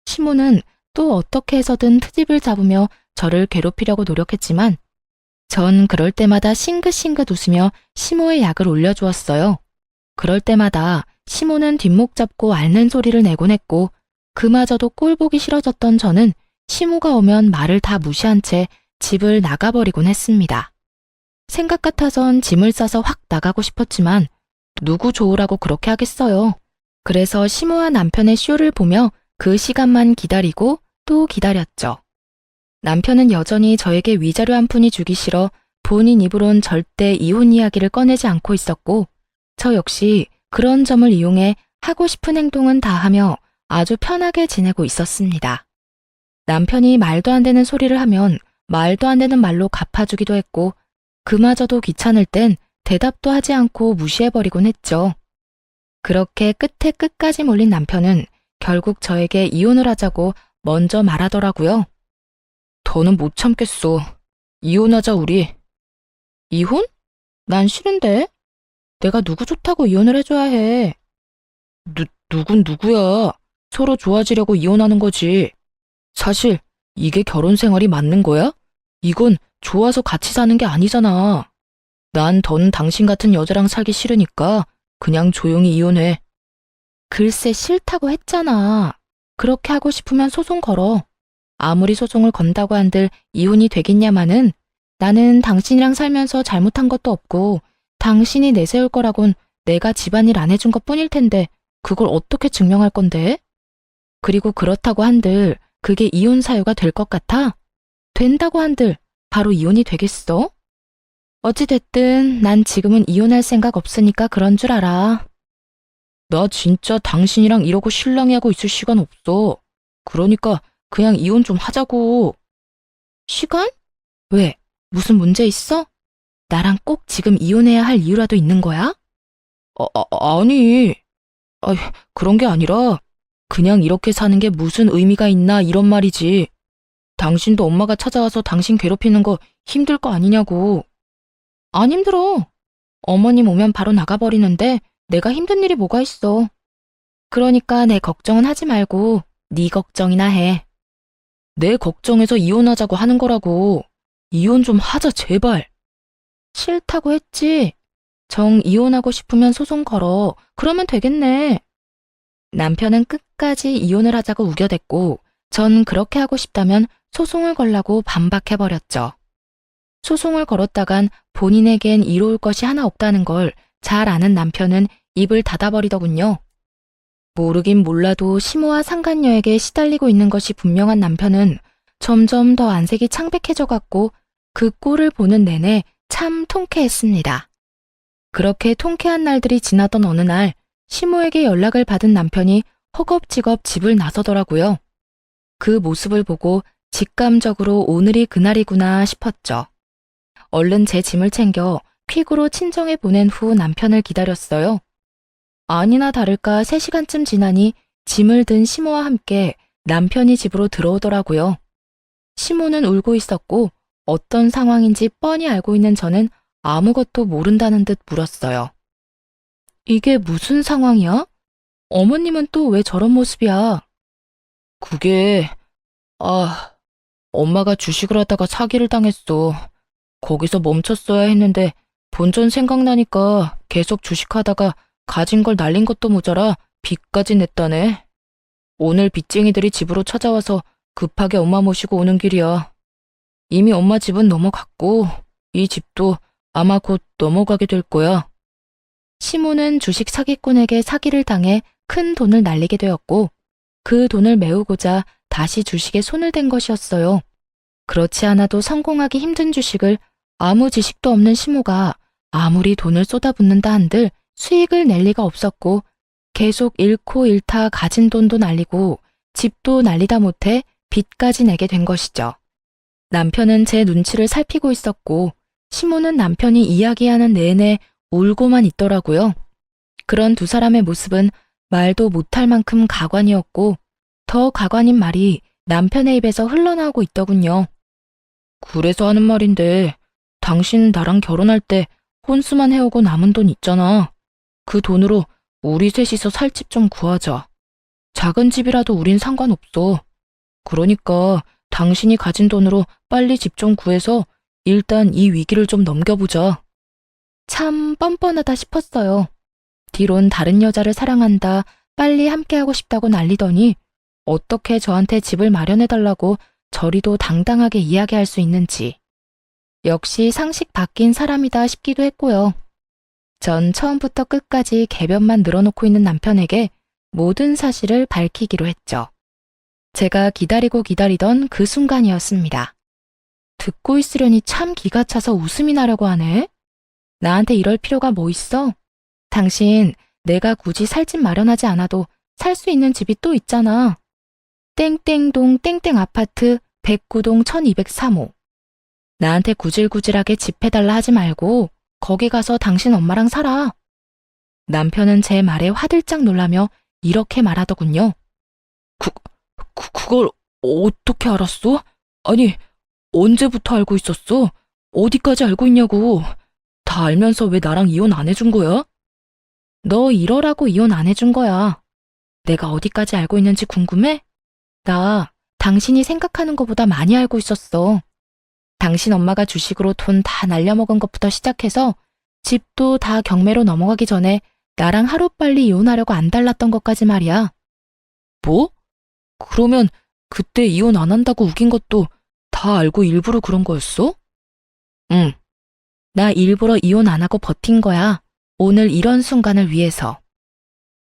시모는 또 어떻게 해서든 트집을 잡으며 저를 괴롭히려고 노력했지만 전 그럴 때마다 싱긋싱긋 웃으며 시모의 약을 올려주었어요. 그럴 때마다 시모는 뒷목 잡고 앓는 소리를 내곤 했고, 그마저도 꼴 보기 싫어졌던 저는 시모가 오면 말을 다 무시한 채 집을 나가버리곤 했습니다. 생각 같아선 짐을 싸서 확 나가고 싶었지만 누구 좋으라고 그렇게 하겠어요. 그래서 시모와 남편의 쇼를 보며 그 시간만 기다리고 또 기다렸죠. 남편은 여전히 저에게 위자료 한 푼이 주기 싫어 본인 입으론 절대 이혼 이야기를 꺼내지 않고 있었고, 저 역시 그런 점을 이용해 하고 싶은 행동은 다 하며 아주 편하게 지내고 있었습니다. 남편이 말도 안 되는 소리를 하면 말도 안 되는 말로 갚아주기도 했고, 그마저도 귀찮을 땐 대답도 하지 않고 무시해버리곤 했죠. 그렇게 끝에 끝까지 몰린 남편은 결국 저에게 이혼을 하자고 먼저 말하더라고요. 더는 못 참겠어. 이혼하자 우리. 이혼? 난 싫은데. 내가 누구 좋다고 이혼을 해줘야 해. 누군 누구야. 서로 좋아지려고 이혼하는 거지. 사실 이게 결혼 생활이 맞는 거야? 이건 좋아서 같이 사는 게 아니잖아. 난 더는 당신 같은 여자랑 살기 싫으니까 그냥 조용히 이혼해. 글쎄 싫다고 했잖아. 그렇게 하고 싶으면 소송 걸어. 아무리 소송을 건다고 한들 이혼이 되겠냐마는 나는 당신이랑 살면서 잘못한 것도 없고 당신이 내세울 거라곤 내가 집안일 안 해준 것 뿐일 텐데 그걸 어떻게 증명할 건데? 그리고 그렇다고 한들 그게 이혼 사유가 될 것 같아? 된다고 한들 바로 이혼이 되겠어? 어찌됐든 난 지금은 이혼할 생각 없으니까 그런 줄 알아. 나 진짜 당신이랑 이러고 실랑이하고 있을 시간 없어. 그러니까 그냥 이혼 좀 하자고. 시간? 왜? 무슨 문제 있어? 나랑 꼭 지금 이혼해야 할 이유라도 있는 거야? 아니. 그런 게 아니라 그냥 이렇게 사는 게 무슨 의미가 있나 이런 말이지. 당신도 엄마가 찾아와서 당신 괴롭히는 거 힘들 거 아니냐고. 안 힘들어. 어머님 오면 바로 나가버리는데 내가 힘든 일이 뭐가 있어. 그러니까 내 걱정은 하지 말고 네 걱정이나 해. 내 걱정해서 이혼하자고 하는 거라고. 이혼 좀 하자 제발. 싫다고 했지. 정 이혼하고 싶으면 소송 걸어. 그러면 되겠네. 남편은 끝까지 이혼을 하자고 우겨댔고 전 그렇게 하고 싶다면 소송을 걸라고 반박해버렸죠. 소송을 걸었다간 본인에겐 이로울 것이 하나 없다는 걸 잘 아는 남편은 입을 닫아버리더군요. 모르긴 몰라도 시모와 상간녀에게 시달리고 있는 것이 분명한 남편은 점점 더 안색이 창백해져 갔고 그 꼴을 보는 내내 참 통쾌했습니다. 그렇게 통쾌한 날들이 지나던 어느 날 시모에게 연락을 받은 남편이 허겁지겁 집을 나서더라고요. 그 모습을 보고 직감적으로 오늘이 그날이구나 싶었죠. 얼른 제 짐을 챙겨 퀵으로 친정에 보낸 후 남편을 기다렸어요. 아니나 다를까 3시간쯤 지나니 짐을 든 시모와 함께 남편이 집으로 들어오더라고요. 시모는 울고 있었고 어떤 상황인지 뻔히 알고 있는 저는 아무것도 모른다는 듯 물었어요. 이게 무슨 상황이야? 어머님은 또 왜 저런 모습이야? 그게, 엄마가 주식을 하다가 사기를 당했어. 거기서 멈췄어야 했는데 본전 생각나니까 계속 주식하다가 가진 걸 날린 것도 모자라 빚까지 냈다네. 오늘 빚쟁이들이 집으로 찾아와서 급하게 엄마 모시고 오는 길이야. 이미 엄마 집은 넘어갔고 이 집도 아마 곧 넘어가게 될 거야. 시모는 주식 사기꾼에게 사기를 당해 큰 돈을 날리게 되었고 그 돈을 메우고자 다시 주식에 손을 댄 것이었어요. 그렇지 않아도 성공하기 힘든 주식을 아무 지식도 없는 시모가 아무리 돈을 쏟아붓는다 한들 수익을 낼 리가 없었고 계속 잃고 잃다 가진 돈도 날리고 집도 날리다 못해 빚까지 내게 된 것이죠. 남편은 제 눈치를 살피고 있었고 시모는 남편이 이야기하는 내내 울고만 있더라고요. 그런 두 사람의 모습은 말도 못할 만큼 가관이었고 더 가관인 말이 남편의 입에서 흘러나오고 있더군요. 그래서 하는 말인데 당신 나랑 결혼할 때 혼수만 해오고 남은 돈 있잖아. 그 돈으로 우리 셋이서 살 집 좀 구하자. 작은 집이라도 우린 상관없어. 그러니까 당신이 가진 돈으로 빨리 집 좀 구해서 일단 이 위기를 좀 넘겨보자. 참 뻔뻔하다 싶었어요. 뒤론 다른 여자를 사랑한다, 빨리 함께하고 싶다고 난리더니 어떻게 저한테 집을 마련해달라고 저리도 당당하게 이야기할 수 있는지. 역시 상식 바뀐 사람이다 싶기도 했고요. 전 처음부터 끝까지 개변만 늘어놓고 있는 남편에게 모든 사실을 밝히기로 했죠. 제가 기다리고 기다리던 그 순간이었습니다. 듣고 있으려니 참 기가 차서 웃음이 나려고 하네. 나한테 이럴 필요가 뭐 있어? 당신 내가 굳이 살 집 마련하지 않아도 살 수 있는 집이 또 있잖아. 땡땡동 땡땡 아파트 109동 1203호. 나한테 구질구질하게 집 해달라 하지 말고 거기 가서 당신 엄마랑 살아. 남편은 제 말에 화들짝 놀라며 이렇게 말하더군요. 그걸 어떻게 알았어? 아니, 언제부터 알고 있었어? 어디까지 알고 있냐고. 다 알면서 왜 나랑 이혼 안 해준 거야? 너 이러라고 이혼 안 해준 거야. 내가 어디까지 알고 있는지 궁금해? 나 당신이 생각하는 것보다 많이 알고 있었어. 당신 엄마가 주식으로 돈 다 날려먹은 것부터 시작해서 집도 다 경매로 넘어가기 전에 나랑 하루빨리 이혼하려고 안달났던 것까지 말이야. 뭐? 그러면 그때 이혼 안 한다고 우긴 것도 다 알고 일부러 그런 거였어? 응. 나 일부러 이혼 안 하고 버틴 거야. 오늘 이런 순간을 위해서.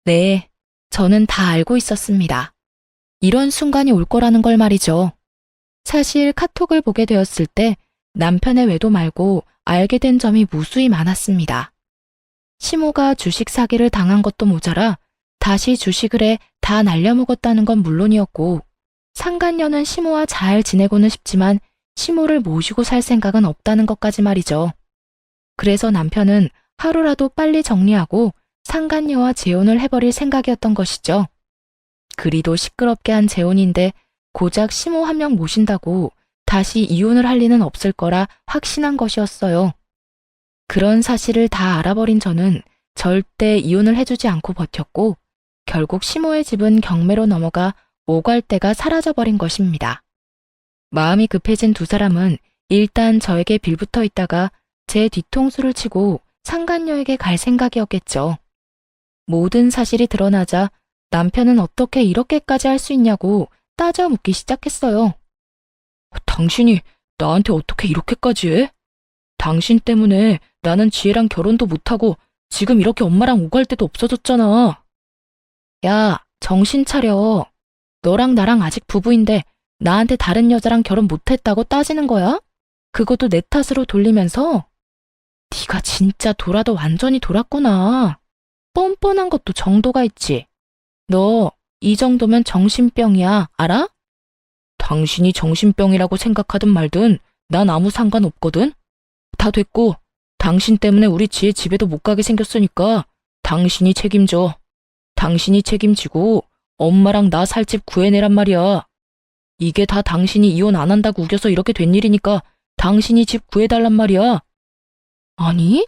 네, 저는 다 알고 있었습니다. 이런 순간이 올 거라는 걸 말이죠. 사실 카톡을 보게 되었을 때 남편의 외도 말고 알게 된 점이 무수히 많았습니다. 시모가 주식 사기를 당한 것도 모자라 다시 주식을 해 다 날려먹었다는 건 물론이었고 상간녀는 시모와 잘 지내고는 싶지만 시모를 모시고 살 생각은 없다는 것까지 말이죠. 그래서 남편은 하루라도 빨리 정리하고 상간녀와 재혼을 해버릴 생각이었던 것이죠. 그리도 시끄럽게 한 재혼인데 고작 시모 한 명 모신다고 다시 이혼을 할 리는 없을 거라 확신한 것이었어요. 그런 사실을 다 알아버린 저는 절대 이혼을 해주지 않고 버텼고 결국 시모의 집은 경매로 넘어가 오갈대가 사라져버린 것입니다. 마음이 급해진 두 사람은 일단 저에게 빌붙어 있다가 제 뒤통수를 치고 상간녀에게 갈 생각이었겠죠. 모든 사실이 드러나자 남편은 어떻게 이렇게까지 할 수 있냐고 따져 묻기 시작했어요. 당신이 나한테 어떻게 이렇게까지 해? 당신 때문에 나는 지혜랑 결혼도 못하고 지금 이렇게 엄마랑 오갈 데도 없어졌잖아. 야, 정신 차려. 너랑 나랑 아직 부부인데 나한테 다른 여자랑 결혼 못했다고 따지는 거야? 그것도 내 탓으로 돌리면서? 네가 진짜 돌아도 완전히 돌았구나. 뻔뻔한 것도 정도가 있지. 너 이 정도면 정신병이야, 알아? 당신이 정신병이라고 생각하든 말든 난 아무 상관없거든. 다 됐고 당신 때문에 우리 지혜 집에도 못 가게 생겼으니까 당신이 책임져. 당신이 책임지고 엄마랑 나 살 집 구해내란 말이야. 이게 다 당신이 이혼 안 한다고 우겨서 이렇게 된 일이니까 당신이 집 구해달란 말이야. 아니,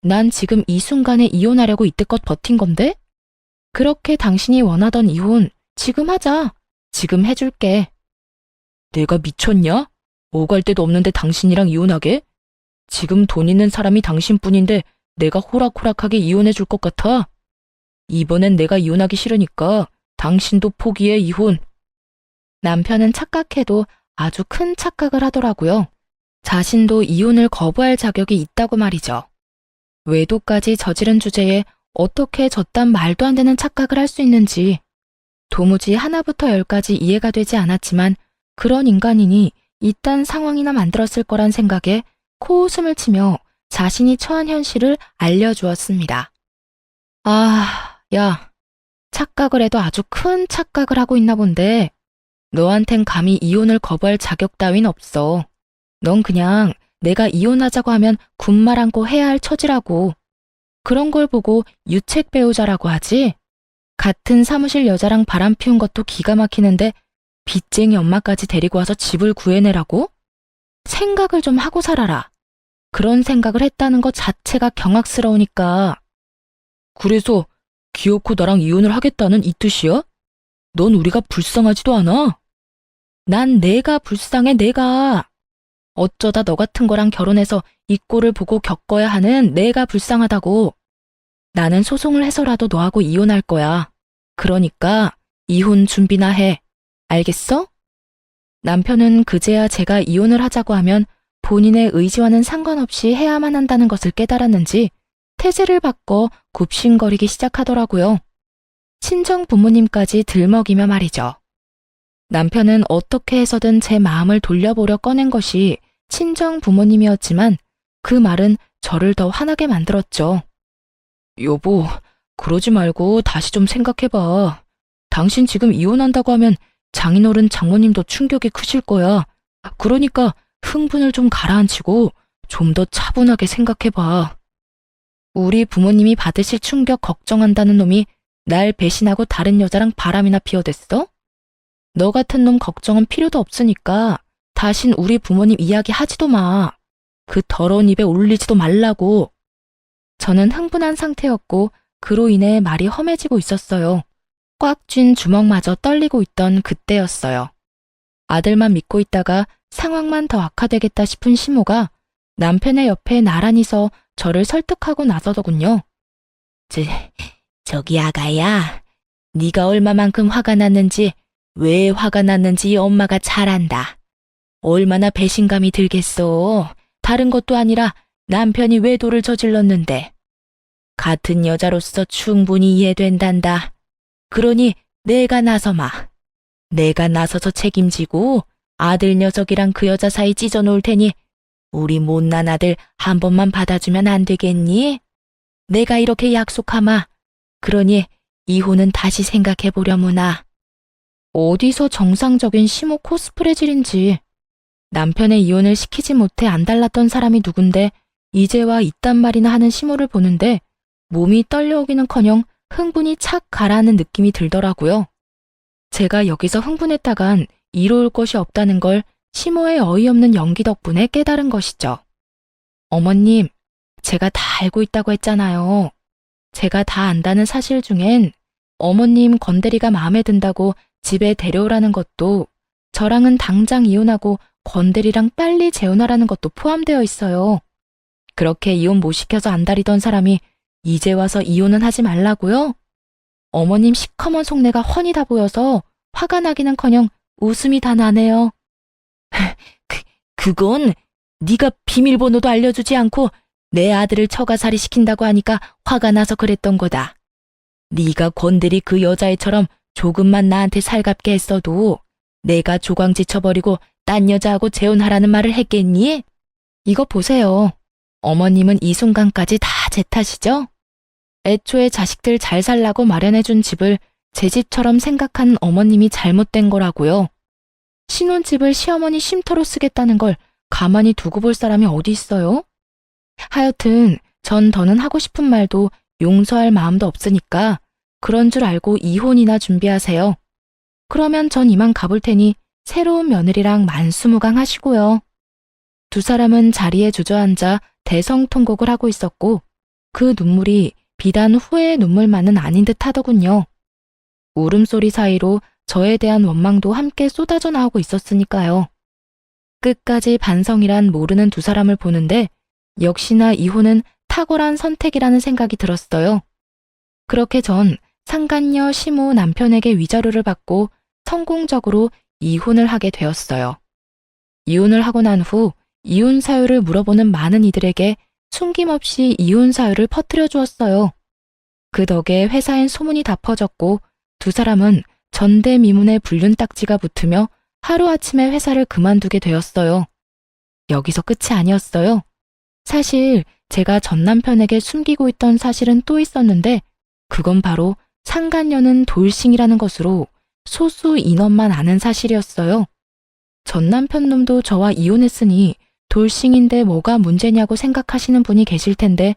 난 지금 이 순간에 이혼하려고 이때껏 버틴 건데? 그렇게 당신이 원하던 이혼 지금 하자. 지금 해줄게. 내가 미쳤냐? 오갈 데도 없는데 당신이랑 이혼하게? 지금 돈 있는 사람이 당신뿐인데 내가 호락호락하게 이혼해 줄 것 같아? 이번엔 내가 이혼하기 싫으니까 당신도 포기해, 이혼. 남편은 착각해도 아주 큰 착각을 하더라고요. 자신도 이혼을 거부할 자격이 있다고 말이죠. 외도까지 저지른 주제에 어떻게 저딴 말도 안 되는 착각을 할 수 있는지 도무지 하나부터 열까지 이해가 되지 않았지만 그런 인간이니 이딴 상황이나 만들었을 거란 생각에 코웃음을 치며 자신이 처한 현실을 알려주었습니다. 아, 야, 착각을 해도 아주 큰 착각을 하고 있나 본데 너한텐 감히 이혼을 거부할 자격 따윈 없어. 넌 그냥 내가 이혼하자고 하면 군말 않고 해야 할 처지라고. 그런 걸 보고 유책 배우자라고 하지? 같은 사무실 여자랑 바람 피운 것도 기가 막히는데 빚쟁이 엄마까지 데리고 와서 집을 구해내라고? 생각을 좀 하고 살아라. 그런 생각을 했다는 것 자체가 경악스러우니까. 그래서 기어코 나랑 이혼을 하겠다는 이 뜻이야? 넌 우리가 불쌍하지도 않아? 난 내가 불쌍해, 내가. 어쩌다 너 같은 거랑 결혼해서 이 꼴을 보고 겪어야 하는 내가 불쌍하다고. 나는 소송을 해서라도 너하고 이혼할 거야. 그러니까 이혼 준비나 해. 알겠어? 남편은 그제야 제가 이혼을 하자고 하면 본인의 의지와는 상관없이 해야만 한다는 것을 깨달았는지 태세를 바꿔 굽신거리기 시작하더라고요. 친정 부모님까지 들먹이며 말이죠. 남편은 어떻게 해서든 제 마음을 돌려보려 꺼낸 것이 친정 부모님이었지만 그 말은 저를 더 화나게 만들었죠. 여보, 그러지 말고 다시 좀 생각해봐. 당신 지금 이혼한다고 하면 장인어른 장모님도 충격이 크실 거야. 그러니까 흥분을 좀 가라앉히고 좀 더 차분하게 생각해봐. 우리 부모님이 받으실 충격 걱정한다는 놈이 날 배신하고 다른 여자랑 바람이나 피워댔어? 너 같은 놈 걱정은 필요도 없으니까 다신 우리 부모님 이야기 하지도 마. 그 더러운 입에 올리지도 말라고. 저는 흥분한 상태였고 그로 인해 말이 험해지고 있었어요. 꽉 쥔 주먹마저 떨리고 있던 그때였어요. 아들만 믿고 있다가 상황만 더 악화되겠다 싶은 시모가 남편의 옆에 나란히 서 저를 설득하고 나서더군요. 저기 아가야, 네가 얼마만큼 화가 났는지, 왜 화가 났는지 엄마가 잘 안다. 얼마나 배신감이 들겠어. 다른 것도 아니라 남편이 외도를 저질렀는데. 같은 여자로서 충분히 이해된단다. 그러니 내가 나서마. 내가 나서서 책임지고 아들 녀석이랑 그 여자 사이 찢어놓을 테니 우리 못난 아들 한 번만 받아주면 안 되겠니? 내가 이렇게 약속하마. 그러니 이혼은 다시 생각해보려무나. 어디서 정상적인 시모 코스프레질인지. 남편의 이혼을 시키지 못해 안달났던 사람이 누군데 이제와 이딴 말이나 하는 시모를 보는데 몸이 떨려오기는커녕 흥분이 착 가라앉는 느낌이 들더라고요. 제가 여기서 흥분했다간 이로울 것이 없다는 걸 시모의 어이없는 연기 덕분에 깨달은 것이죠. 어머님, 제가 다 알고 있다고 했잖아요. 제가 다 안다는 사실 중엔 어머님 건대리가 마음에 든다고 집에 데려오라는 것도 저랑은 당장 이혼하고 건대리랑 빨리 재혼하라는 것도 포함되어 있어요. 그렇게 이혼 못 시켜서 안달이던 사람이 이제 와서 이혼은 하지 말라고요? 어머님 시커먼 속내가 훤히 다 보여서 화가 나기는커녕 웃음이 다 나네요. 그건 네가 비밀번호도 알려주지 않고 내 아들을 처가살이 시킨다고 하니까 화가 나서 그랬던 거다. 네가 건드리 그 여자애처럼 조금만 나한테 살갑게 했어도 내가 조광지쳐버리고 딴 여자하고 재혼하라는 말을 했겠니? 이거 보세요. 어머님은 이 순간까지 다 제 탓이죠? 애초에 자식들 잘 살라고 마련해준 집을 제 집처럼 생각하는 어머님이 잘못된 거라고요. 신혼집을 시어머니 쉼터로 쓰겠다는 걸 가만히 두고 볼 사람이 어디 있어요? 하여튼 전 더는 하고 싶은 말도 용서할 마음도 없으니까 그런 줄 알고 이혼이나 준비하세요. 그러면 전 이만 가볼 테니 새로운 며느리랑 만수무강하시고요. 두 사람은 자리에 주저앉아 대성통곡을 하고 있었고 그 눈물이 비단 후회의 눈물만은 아닌 듯 하더군요. 울음소리 사이로 저에 대한 원망도 함께 쏟아져 나오고 있었으니까요. 끝까지 반성이란 모르는 두 사람을 보는데 역시나 이혼은 탁월한 선택이라는 생각이 들었어요. 그렇게 전 상간녀 시모 남편에게 위자료를 받고 성공적으로 이혼을 하게 되었어요. 이혼을 하고 난 후 이혼 사유를 물어보는 많은 이들에게 숨김없이 이혼 사유를 퍼뜨려 주었어요. 그 덕에 회사엔 소문이 다 퍼졌고 두 사람은 전대미문의 불륜 딱지가 붙으며 하루아침에 회사를 그만두게 되었어요. 여기서 끝이 아니었어요. 사실 제가 전 남편에게 숨기고 있던 사실은 또 있었는데 그건 바로 상간녀는 돌싱이라는 것으로 소수 인원만 아는 사실이었어요. 전 남편 놈도 저와 이혼했으니 돌싱인데 뭐가 문제냐고 생각하시는 분이 계실 텐데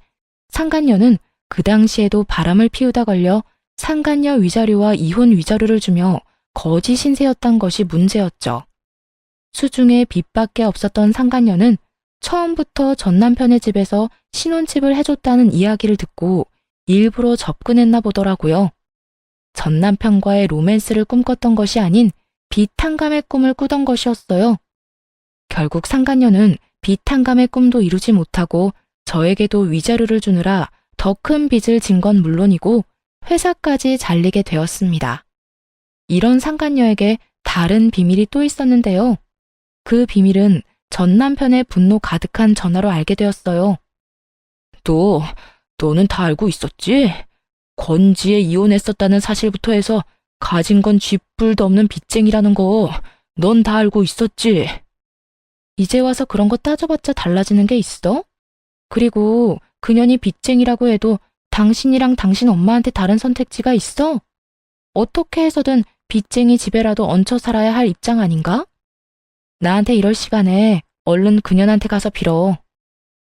상간녀는 그 당시에도 바람을 피우다 걸려 상간녀 위자료와 이혼 위자료를 주며 거짓 신세였던 것이 문제였죠. 수중에 빚밖에 없었던 상간녀는 처음부터 전 남편의 집에서 신혼집을 해줬다는 이야기를 듣고 일부러 접근했나 보더라고요. 전 남편과의 로맨스를 꿈꿨던 것이 아닌 비탄감의 꿈을 꾸던 것이었어요. 결국 상간녀는 비탄감의 꿈도 이루지 못하고 저에게도 위자료를 주느라 더 큰 빚을 진 건 물론이고 회사까지 잘리게 되었습니다. 이런 상간녀에게 다른 비밀이 또 있었는데요. 그 비밀은 전 남편의 분노 가득한 전화로 알게 되었어요. 너는 다 알고 있었지? 권지에 이혼했었다는 사실부터 해서 가진 건 쥐뿔도 없는 빚쟁이라는 거 넌 다 알고 있었지? 이제 와서 그런 거 따져봤자 달라지는 게 있어? 그리고 그년이 빚쟁이라고 해도 당신이랑 당신 엄마한테 다른 선택지가 있어? 어떻게 해서든 빚쟁이 집에라도 얹혀 살아야 할 입장 아닌가? 나한테 이럴 시간에 얼른 그년한테 가서 빌어.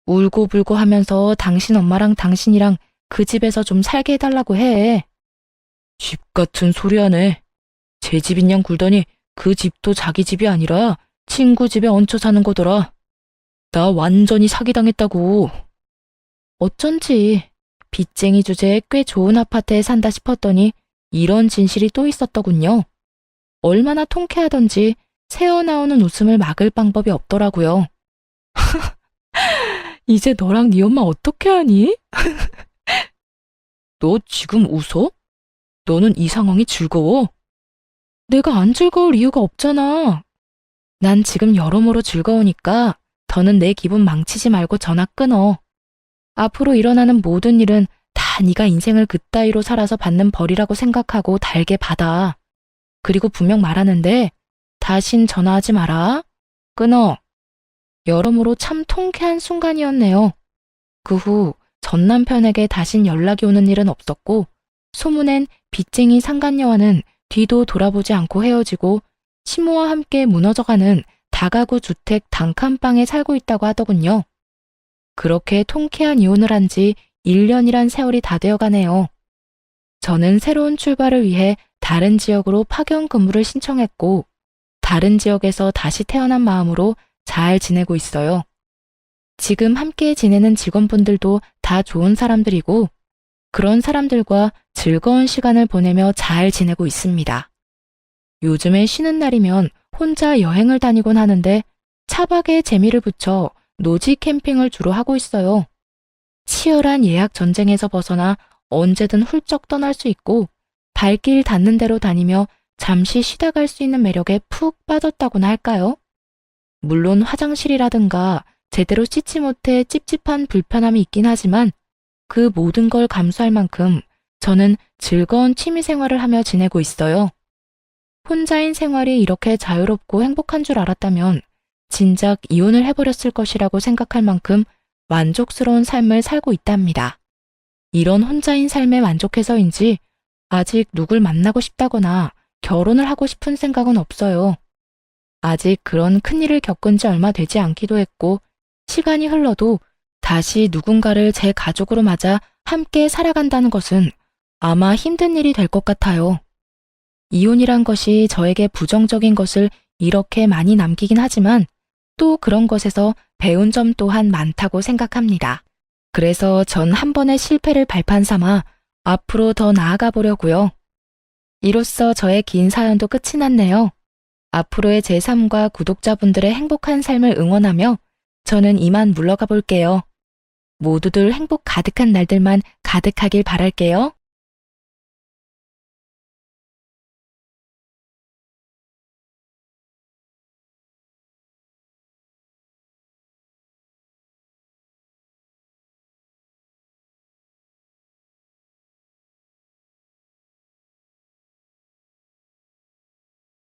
울고불고 하면서 당신 엄마랑 당신이랑 그 집에서 좀 살게 해달라고 해. 집 같은 소리 하네. 제 집인 양 굴더니 그 집도 자기 집이 아니라 친구 집에 얹혀 사는 거더라. 나 완전히 사기당했다고. 어쩐지 빚쟁이 주제에 꽤 좋은 아파트에 산다 싶었더니 이런 진실이 또 있었더군요. 얼마나 통쾌하던지 새어나오는 웃음을 막을 방법이 없더라고요. 이제 너랑 네 엄마 어떻게 하니? 너 지금 웃어? 너는 이 상황이 즐거워? 내가 안 즐거울 이유가 없잖아. 난 지금 여러모로 즐거우니까 더는 내 기분 망치지 말고 전화 끊어. 앞으로 일어나는 모든 일은 다 네가 인생을 그따위로 살아서 받는 벌이라고 생각하고 달게 받아. 그리고 분명 말하는데 다신 전화하지 마라. 끊어. 여러모로 참 통쾌한 순간이었네요. 그 후 전 남편에게 다신 연락이 오는 일은 없었고 소문엔 빚쟁이 상간녀와는 뒤도 돌아보지 않고 헤어지고 시모와 함께 무너져가는 다가구 주택 단칸방에 살고 있다고 하더군요. 그렇게 통쾌한 이혼을 한 지 1년이란 세월이 다 되어가네요. 저는 새로운 출발을 위해 다른 지역으로 파견 근무를 신청했고 다른 지역에서 다시 태어난 마음으로 잘 지내고 있어요. 지금 함께 지내는 직원분들도 다 좋은 사람들이고 그런 사람들과 즐거운 시간을 보내며 잘 지내고 있습니다. 요즘에 쉬는 날이면 혼자 여행을 다니곤 하는데 차박에 재미를 붙여 노지 캠핑을 주로 하고 있어요. 치열한 예약 전쟁에서 벗어나 언제든 훌쩍 떠날 수 있고 발길 닿는 대로 다니며 잠시 쉬다 갈 수 있는 매력에 푹 빠졌다고나 할까요? 물론 화장실이라든가 제대로 씻지 못해 찝찝한 불편함이 있긴 하지만 그 모든 걸 감수할 만큼 저는 즐거운 취미 생활을 하며 지내고 있어요. 혼자인 생활이 이렇게 자유롭고 행복한 줄 알았다면 진작 이혼을 해버렸을 것이라고 생각할 만큼 만족스러운 삶을 살고 있답니다. 이런 혼자인 삶에 만족해서인지 아직 누굴 만나고 싶다거나 결혼을 하고 싶은 생각은 없어요. 아직 그런 큰일을 겪은 지 얼마 되지 않기도 했고 시간이 흘러도 다시 누군가를 제 가족으로 맞아 함께 살아간다는 것은 아마 힘든 일이 될 것 같아요. 이혼이란 것이 저에게 부정적인 것을 이렇게 많이 남기긴 하지만 또 그런 것에서 배운 점 또한 많다고 생각합니다. 그래서 전 한 번의 실패를 발판 삼아 앞으로 더 나아가 보려고요. 이로써 저의 긴 사연도 끝이 났네요. 앞으로의 제 삶과 구독자분들의 행복한 삶을 응원하며 저는 이만 물러가 볼게요. 모두들 행복 가득한 날들만 가득하길 바랄게요.